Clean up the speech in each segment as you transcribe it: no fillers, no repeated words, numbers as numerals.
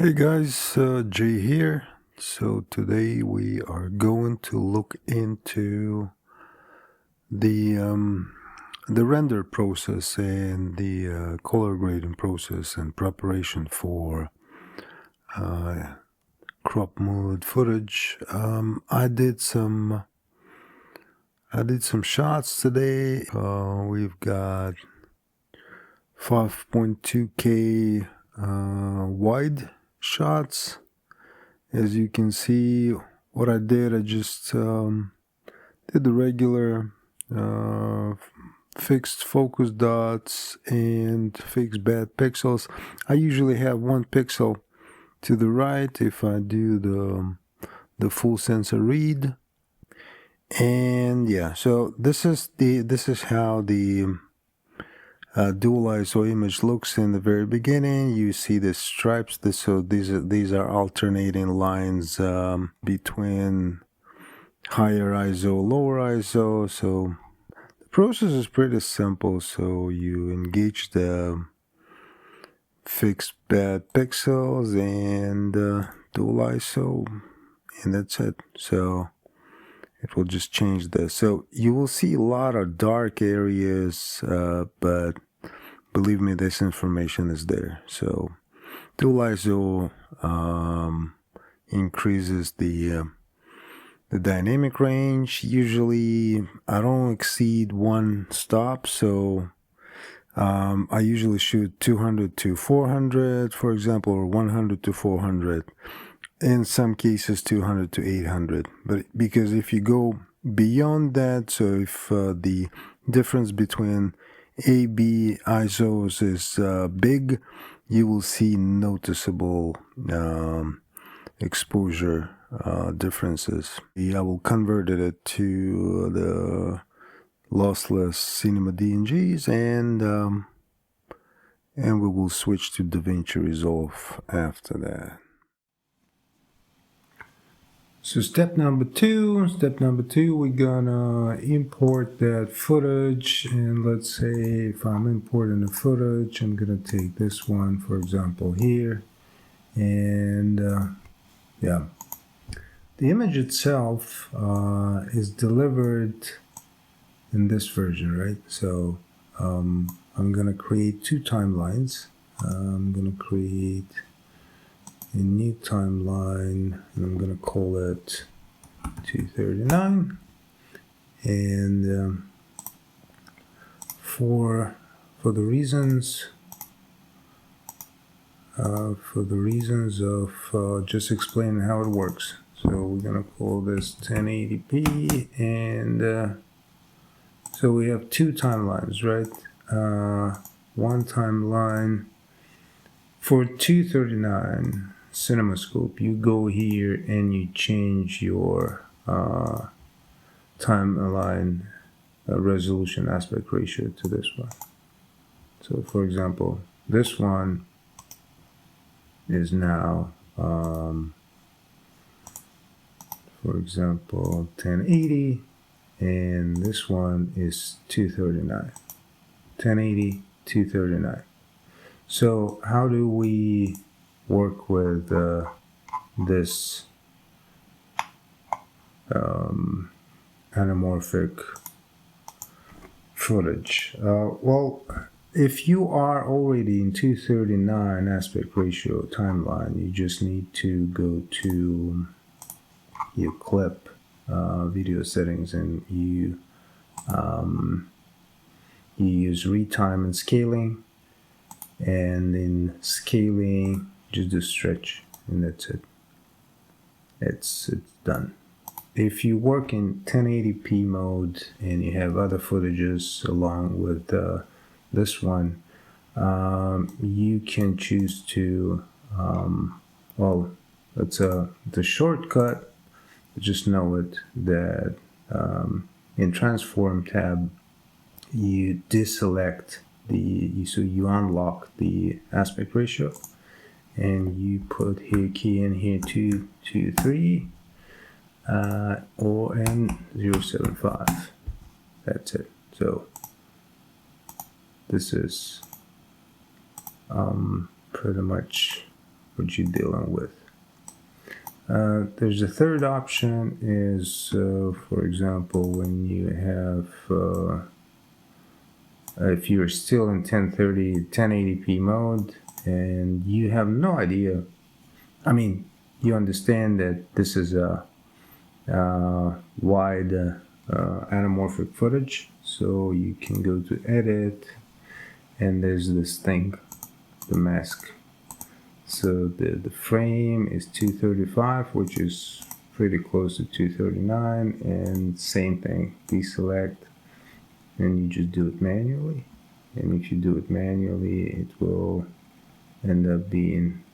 Hey guys, Jay here. So today we are going to look into the render process and the color grading process and preparation for CropMood footage. I did some shots today. We've got 5.2K wide shots. As you can see, what I did, I just did the regular fixed focus dots and fixed bad pixels. I usually have one pixel to the right if I do the full sensor read. And yeah, so this is how the dual ISO image looks in the very beginning. You see the stripes. So these are alternating lines between higher ISO, lower ISO. So the process is pretty simple. So you engage the fixed bad pixels and dual ISO, and that's it. So it will just change this. So you will see a lot of dark areas, but believe me, this information is there. So dual ISO increases the dynamic range. Usually I don't exceed one stop, so I usually shoot 200 to 400, for example, or 100 to 400. In some cases 200 to 800, but because if you go beyond that, so if the difference between A-B ISOs is big, you will see noticeable exposure differences. I will convert it to the lossless CinemaDNGs, and we will switch to DaVinci Resolve after that. So step number two, we're gonna import that footage. And let's say if I'm importing the footage, I'm gonna take this one, for example, here. And yeah, the image itself is delivered in this version, right? So I'm gonna create two timelines. I'm gonna create a new timeline, and I'm going to call it 239. And for the reasons of just explaining how it works, so we're going to call this 1080p, and so we have two timelines, right? One timeline for 239 CinemaScope, you go here and you change your timeline resolution aspect ratio to this one. So for example, this one is now for example 1080, and this one is 239. 1080, 239. So how do we work with this anamorphic footage? Well, if you are already in 239 aspect ratio timeline, you just need to go to your clip video settings, and you use retime and scaling. And in scaling, just do stretch, and that's it. It's done. If you work in 1080p mode and you have other footages along with this one, you can choose to well, it's the shortcut. Just know it that in transform tab you deselect so you unlock the aspect ratio, and you put here key in here 223 or n 075. That's it. So this is pretty much what you're dealing with. There's a third option is, for example, when you have, if you're still in 1080p mode and you have no idea, I mean, you understand that this is a wide anamorphic footage, so you can go to edit, and there's this thing, the mask. So the frame is 235, which is pretty close to 239, and same thing, deselect, and you just do it manually. And if you do it manually, it will end up being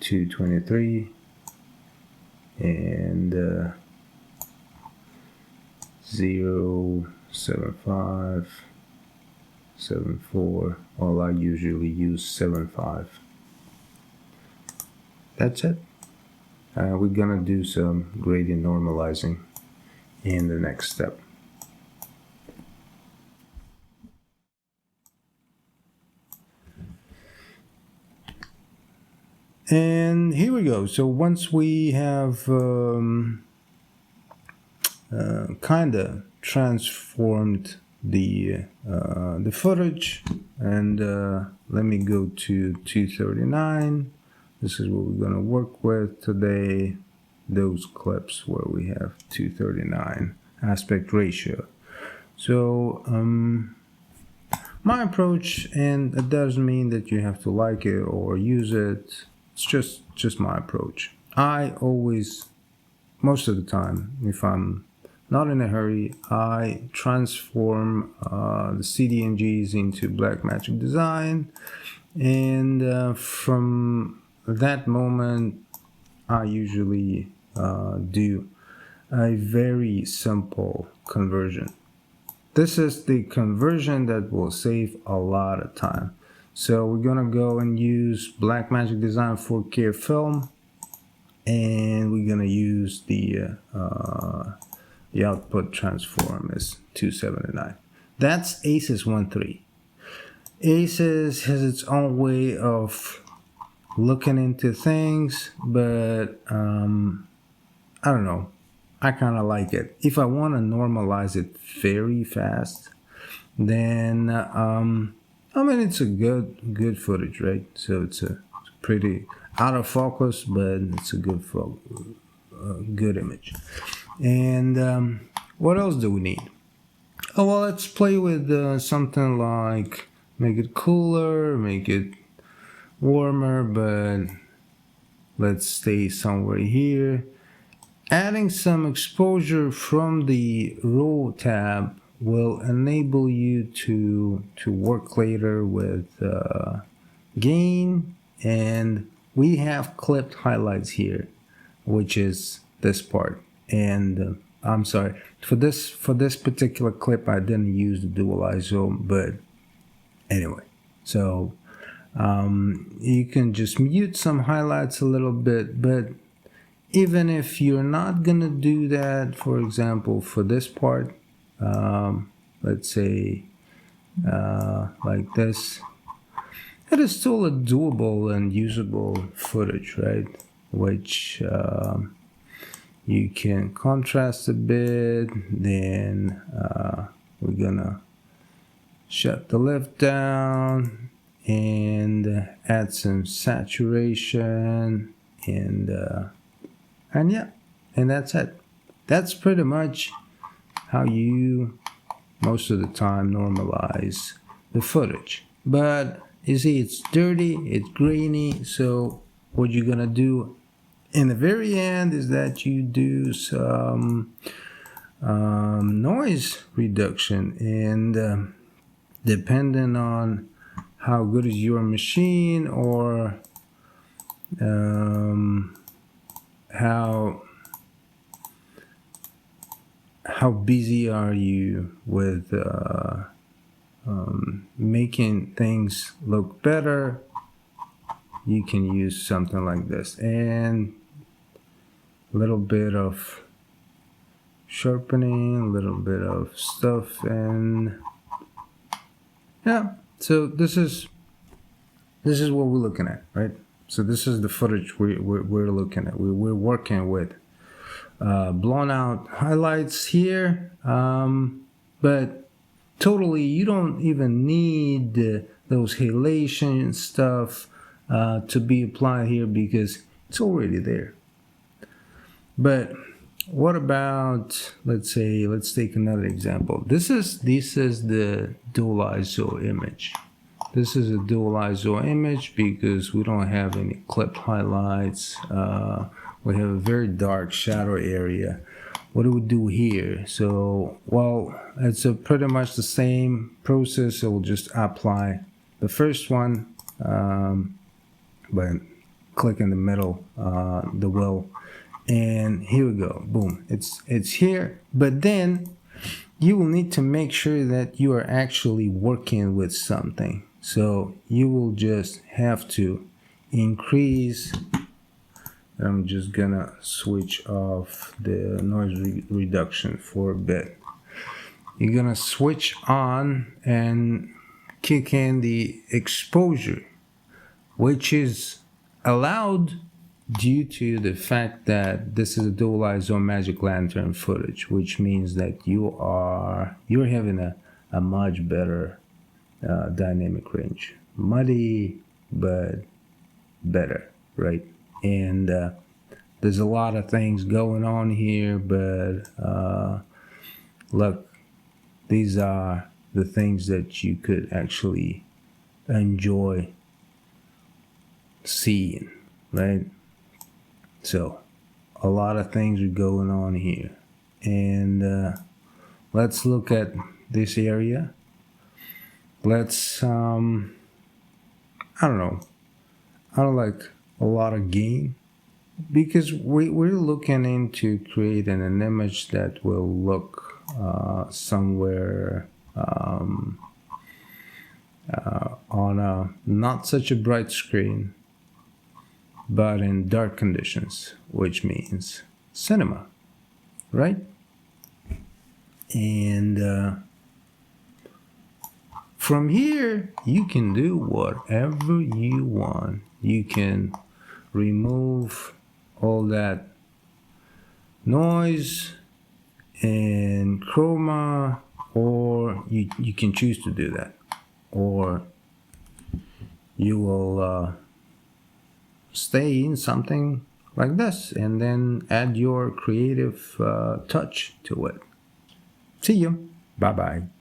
223 and 0.75, 7.4. Well, I usually use 7.5. That's it. We're gonna do some gradient normalizing in the next step. And here we go. So once we have kind of transformed the footage, and let me go to 239. This is what we're going to work with today. Those clips where we have 239 aspect ratio. So my approach, and it doesn't mean that you have to like it or use it. It's just my approach. I always, most of the time, if I'm not in a hurry, I transform the CDNGs into Blackmagic Design, and from that moment I usually do a very simple conversion. This is the conversion that will save a lot of time. So we're gonna go and use Blackmagic Design 4K film, and we're gonna use the output transform is 279. That's ACES 1.3. ACES has its own way of looking into things, but I don't know, I kind of like it. If I want to normalize it very fast, then I mean, it's a good footage, right? So it's a pretty out of focus, but it's a good image. And what else do we need? Oh, well, let's play with something like make it cooler, make it warmer, but let's stay somewhere here. Adding some exposure from the row tab will enable you to work later with gain, and we have clipped highlights here, which is this part. And I'm sorry, for this particular clip I didn't use the dual ISO, but anyway, so you can just mute some highlights a little bit. But even if you're not gonna do that, for example, for this part, let's say like this, it is still a doable and usable footage, right? Which you can contrast a bit. Then we're gonna shut the lift down and add some saturation, and yeah, and that's it. That's pretty much how you most of the time normalize the footage. But you see, it's dirty, it's grainy, so what you're gonna do in the very end is that you do some noise reduction, and depending on how good is your machine, or how busy are you with making things look better, you can use something like this, and a little bit of sharpening, a little bit of stuff, and yeah. So this is what we're looking at, right? So this is the footage we're looking at. We're working with blown out highlights here, but totally you don't even need those halation stuff to be applied here because it's already there. But what about, let's take another example. This is the dual ISO image. This is a dual ISO image because we don't have any clipped highlights. We have a very dark shadow area. What do we do here? So, well, it's pretty much the same process. So we'll just apply the first one by clicking the middle, the wheel. And here we go, boom, it's here. But then you will need to make sure that you are actually working with something. So you will just have to increase. I'm just gonna switch off the noise reduction for a bit. You're gonna switch on and kick in the exposure, which is allowed due to the fact that this is a dual ISO magic lantern footage, which means that you're having a much better dynamic range. Muddy, but better, right? And there's a lot of things going on here, but look, these are the things that you could actually enjoy seeing, right? So a lot of things are going on here, and let's look at this area. Let's I don't know, I don't like a lot of gain because we're looking into creating an image that will look somewhere on a not such a bright screen, but in dark conditions, which means cinema, right? And from here, you can do whatever you want. You can remove all that noise and chroma, or you can choose to do that, or you will stay in something like this and then add your creative touch to it. See you. Bye-bye.